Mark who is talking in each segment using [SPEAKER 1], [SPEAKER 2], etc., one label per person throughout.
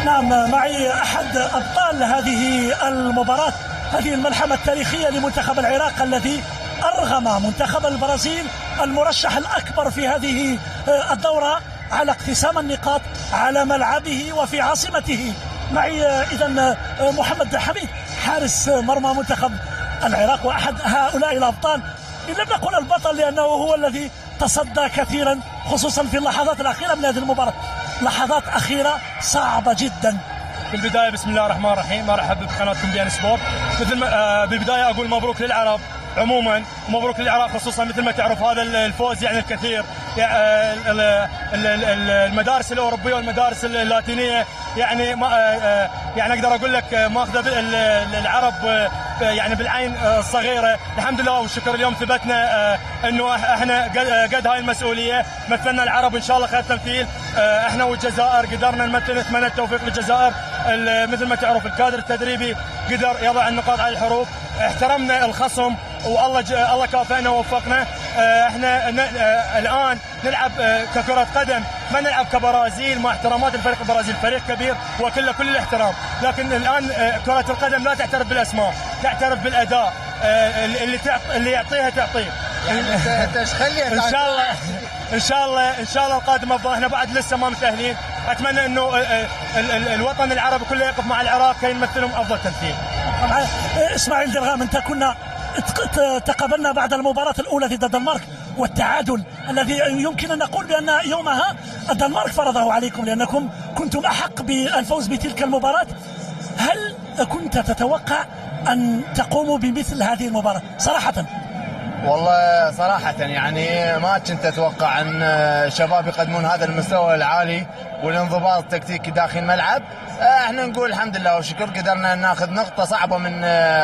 [SPEAKER 1] نعم، معي أحد أبطال هذه المباراة، هذه الملحمة التاريخية لمنتخب العراق الذي أرغم منتخب البرازيل المرشح الأكبر في هذه الدورة على اقتسام النقاط على ملعبه وفي عاصمته. معي إذن محمد حميد حارس مرمى منتخب العراق وأحد هؤلاء الأبطال، إن لم نقل البطل لأنه هو الذي تصدى كثيرا خصوصا في اللحظات الأخيرة من هذه المباراة، لحظات أخيرة صعبة جدا.
[SPEAKER 2] في البداية بسم الله الرحمن الرحيم، أرحب بقناتكم بي ان سبورت. مثل ما بالبداية أقول مبروك للعرب عموما ومبروك للعراق خصوصا. مثل ما تعرف هذا الفوز يعني الكثير، المدارس الأوروبية والمدارس اللاتينية يعني يعني أقدر أقول لك ماخذة العرب يعني بالعين الصغيرة. الحمد لله والشكر اليوم ثبتنا انه احنا قد هاي المسؤولية، مثلنا العرب ان شاء الله خير تمثيل. احنا والجزائر قدرنا نمثل، نتمنى التوفيق للجزائر. مثل ما تعرف الكادر التدريبي قدر يضع النقاط على الحروف، احترمنا الخصم والله الله كافئنا ووفقنا. احنا الان نلعب ككرة قدم، ما نلعب كبرازيل، مع احترامات الفريق البرازيل فريق كبير وكله كل الاحترام، لكن الان كرة القدم لا تعترف بالاسماء، تعترف بالاداء. اللي يعطيها تعطيه. ان شاء الله القادم افضل. احنا بعد لسه ما متأهلين، اتمنى انه الوطن العربي كله يقف مع العراق كي يمثلهم افضل تمثيل.
[SPEAKER 1] اسماعيل درغام، انت كنا تقابلنا بعد المباراة الأولى ضد الدنمارك والتعادل الذي يمكن أن نقول بأن يومها الدنمارك فرضه عليكم لأنكم كنتم أحق بالفوز بتلك المباراة. هل كنت تتوقع أن تقوموا بمثل هذه المباراة صراحة؟
[SPEAKER 3] والله صراحة يعني ما كنت أتوقع أن الشباب يقدمون هذا المستوى العالي والانضباط التكتيكي داخل الملعب. احنا نقول الحمد لله والشكر قدرنا ناخذ نقطة صعبة من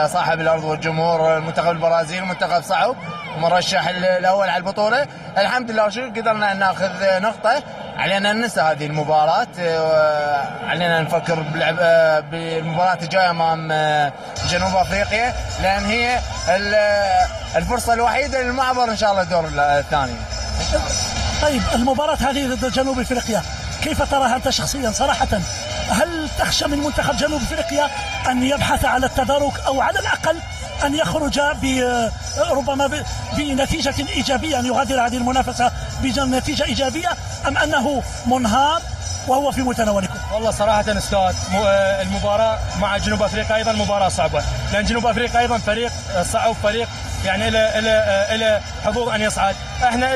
[SPEAKER 3] صاحب الأرض والجمهور، المنتخب البرازيل منتخب صعب ومرشح الأول على البطولة. الحمد لله والشكر قدرنا ناخذ نقطة. علينا ننسى هذه المباراة، علينا نفكر بالمباراة الجاية أمام جنوب أفريقيا، لأن هي الفرصة الوحيدة للمعبر إن شاء الله الدور الثاني.
[SPEAKER 1] طيب المباراة هذه ضد جنوب أفريقيا كيف تراها أنت شخصيا صراحة؟ هل تخشى من منتخب جنوب أفريقيا أن يبحث على التدارك أو على الأقل أن يخرج ربما بنتيجة إيجابية، أن يغادر هذه المنافسة بنتيجة إيجابية، أم أنه منهار وهو في متناولكم؟
[SPEAKER 2] والله صراحة أستاذ المباراة مع جنوب أفريقيا أيضا مباراة صعبة، لأن جنوب أفريقيا أيضا فريق صعب، فريق يعني إلى حظوظ أن يصعد. احنا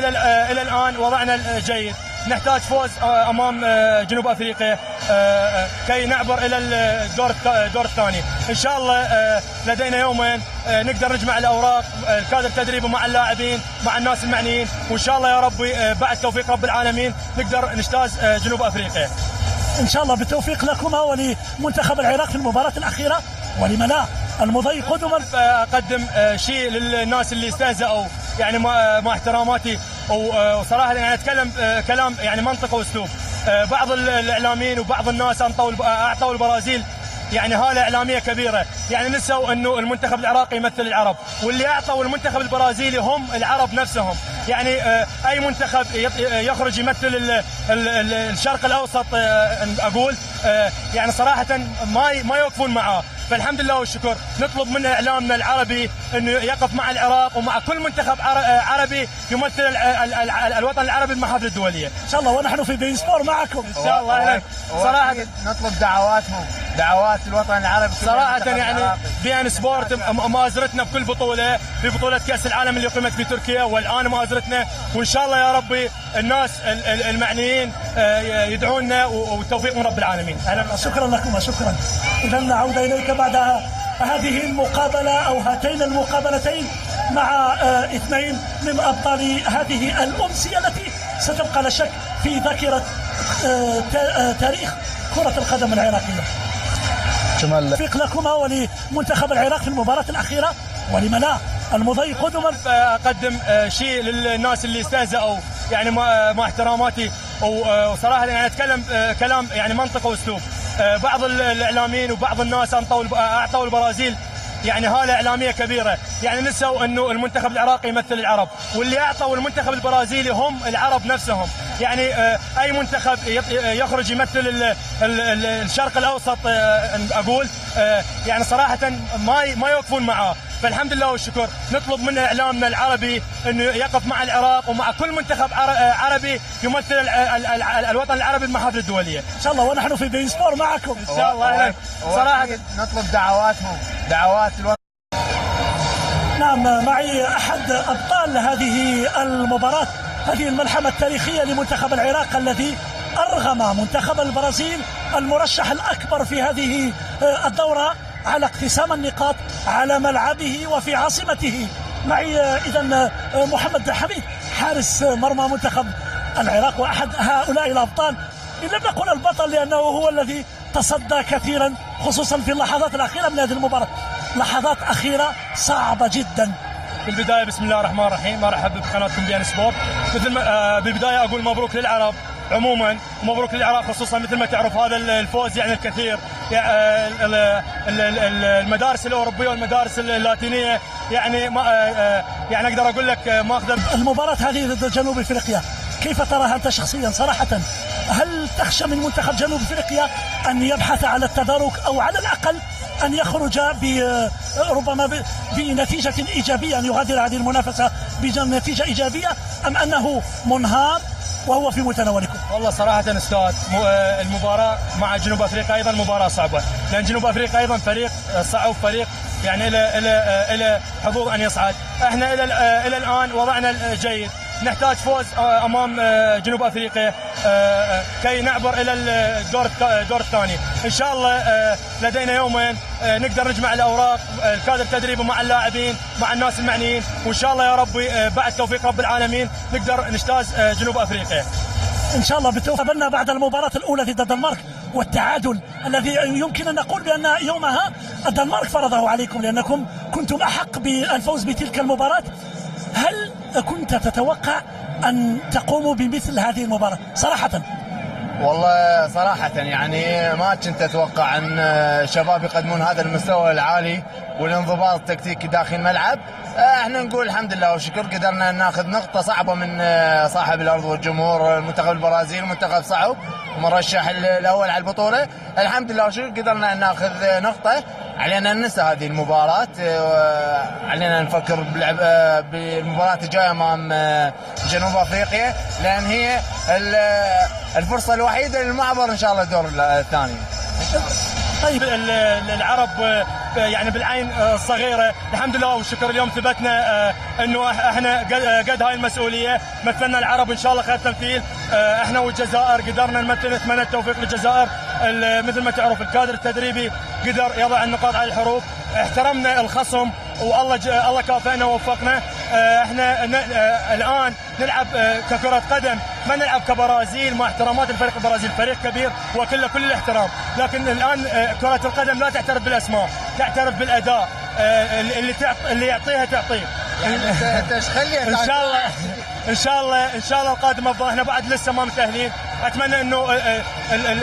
[SPEAKER 2] إلى الآن وضعنا الجيد، نحتاج فوز امام جنوب افريقيا كي نعبر الى الدور الثاني. ان شاء الله لدينا يومين نقدر نجمع الاوراق، الكادر التدريبي مع اللاعبين مع الناس المعنيين، وان شاء الله يا ربي بعد توفيق رب العالمين نقدر نجتاز جنوب افريقيا.
[SPEAKER 1] ان شاء الله بالتوفيق لكما ولمنتخب العراق في المباراة الأخيرة، ولم لا المضي قدما.
[SPEAKER 2] اقدم شيء للناس اللي استهزأوا يعني مع احتراماتي، وصراحه يعني اتكلم كلام يعني منطق واسلوب. بعض الاعلاميين وبعض الناس اعطوا البرازيل يعني هاله اعلاميه كبيره، يعني نسوا انه المنتخب العراقي يمثل العرب، واللي اعطوا المنتخب البرازيلي هم العرب نفسهم. يعني اي منتخب يخرج يمثل الشرق الاوسط اقول يعني صراحه ما يوقفون معاه. فالحمد لله والشكر نطلب من اعلامنا العربي انه يقف مع العراق ومع كل منتخب عربي يمثل الوطن العربي بالمحافل الدوليه.
[SPEAKER 1] ان شاء الله ونحن في بي سبور معكم
[SPEAKER 2] ان شاء الله. اهلا.
[SPEAKER 3] صراحه نطلب دعواتهم، دعوات الوطن العربي
[SPEAKER 2] صراحه يعني بي ان سبورت مؤازرتنا بكل بطوله، في بطوله كاس العالم اللي قيمت في تركيا والان مؤازرتنا، وان شاء الله يا ربي الناس المعنيين يدعونا والتوفيق من رب العالمين.
[SPEAKER 1] شكرا لكم، شكرا. اذا نعود اليك بعد هذه المقابلة أو هاتين المقابلتين مع اثنين من أبطال هذه الأمسية التي ستبقى لا شك في ذاكرة تاريخ كرة القدم العراقية. توفيق لكما ولمنتخب العراق في المباراة الأخيرة، ولم لا المضي قدما.
[SPEAKER 2] أقدم شيء للناس اللي استهزأوا يعني مع احتراماتي، وصراحة يعني أتكلم كلام يعني منطق واسلوب. بعض الاعلاميين وبعض الناس اعطوا البرازيل يعني هاله اعلاميه كبيره، يعني نسوا انه المنتخب العراقي يمثل العرب، واللي اعطوا المنتخب البرازيلي هم العرب نفسهم. يعني اي منتخب يخرج يمثل الشرق الاوسط اقول يعني صراحه ما يوقفون معاه. فالحمد لله والشكر. نطلب من اعلامنا العربي انه يقف مع العراق ومع كل منتخب عربي يمثل الوطن العربي بالمحافل الدوليه
[SPEAKER 1] ان شاء الله، ونحن في بين سبور معكم
[SPEAKER 2] ان شاء الله.
[SPEAKER 3] صراحه نطلب دعواتهم، دعوات الوطن.
[SPEAKER 1] نعم، معي احد ابطال هذه المباراه، هذه الملحمه التاريخيه لمنتخب العراق الذي ارغم منتخب البرازيل المرشح الاكبر في هذه الدوره على اقتسام النقاط على ملعبه وفي عاصمته. معي اذا محمد حميد حارس مرمى منتخب العراق واحد هؤلاء الابطال، ان لم نقل البطل لانه هو الذي تصدى كثيرا خصوصا في اللحظات الاخيره من هذه المباراه، لحظات اخيره صعبه جدا.
[SPEAKER 2] بالبدايه بسم الله الرحمن الرحيم، ارحب بقناتكم بي ان سبورت. مثل ما بالبدايه اقول مبروك للعرب عموما ومبروك للعراق خصوصا. مثل ما تعرف هذا الفوز يعني الكثير، المدارس الاوروبيه والمدارس اللاتينيه يعني ما يعني اقدر اقول لك ماخذه.
[SPEAKER 1] المباراه هذه ضد جنوب افريقيا كيف تراها انت شخصيا صراحه؟ هل تخشى من منتخب جنوب افريقيا ان يبحث على التدارك او على الاقل ان يخرج ربما بنتيجه ايجابيه، ان يغادر هذه المنافسه بنتيجه ايجابيه، ام انه منهار وهو في متناولكم؟
[SPEAKER 2] والله صراحه استاذ المباراه مع جنوب افريقيا ايضا مباراه صعبه، لان جنوب افريقيا ايضا فريق صعب، فريق يعني الى حظوظ ان يصعد. احنا الى الان وضعنا جيد، نحتاج فوز امام جنوب افريقيا كي نعبر الى الدور الثاني. ان شاء الله لدينا يومين نقدر نجمع الاوراق، الكادر التدريبي مع اللاعبين مع الناس المعنيين، وان شاء الله يا ربي بعد توفيق رب العالمين نقدر نجتاز جنوب افريقيا
[SPEAKER 1] ان شاء الله بالتوفيق. قبلنا بعد المباراه الاولى ضد الدنمارك والتعادل الذي يمكن ان نقول بان يومها الدنمارك فرضه عليكم لانكم كنتم احق بالفوز بتلك المباراه. هل كنت تتوقع ان تقوموا بمثل هذه المباراه صراحه؟
[SPEAKER 3] والله صراحة يعني ما كنت اتوقع ان شباب يقدمون هذا المستوى العالي والانضباط التكتيكي داخل الملعب. احنا نقول الحمد لله والشكر قدرنا ناخذ نقطة صعبة من صاحب الارض والجمهور المنتخب البرازيل، منتخب صعب ومرشح الاول على البطولة. الحمد لله والشكر قدرنا ناخذ نقطة. علينا ننسى هذه المباراة، علينا نفكر بالمباراة الجاية امام جنوب افريقيا، لان هي الفرصة الوحيدة للمعبر ان شاء الله الدور الثاني.
[SPEAKER 2] طيب العرب يعني بالعين الصغيره الحمد لله والشكر اليوم ثبتنا انه احنا قد هاي المسؤوليه، مثلنا العرب ان شاء الله خير تمثيل. احنا والجزائر قدرنا نمثل، نتمنى التوفيق للجزائر. مثل ما تعرف الكادر التدريبي قدر يضع النقاط على الحروف، احترمنا الخصم والله كافئنا ووفقنا. احنا الان نلعب ككرة قدم، ما نلعب كبرازيل، مع احترامات الفريق البرازيل فريق كبير وكله كل الاحترام، لكن الان كرة القدم لا تعترف بالاسماء، تعترف بالاداء. اللي يعطيها تعطيه.
[SPEAKER 3] يعني انت ايش خلي
[SPEAKER 2] ان شاء الله القادم افضل. احنا بعد لسه ما متاهلين، اتمنى انه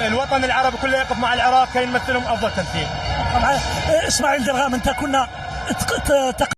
[SPEAKER 2] الوطن العربي كله يقف مع العراق كي نمثلهم افضل تمثيل.
[SPEAKER 1] اسماعيل درغام، انت كنا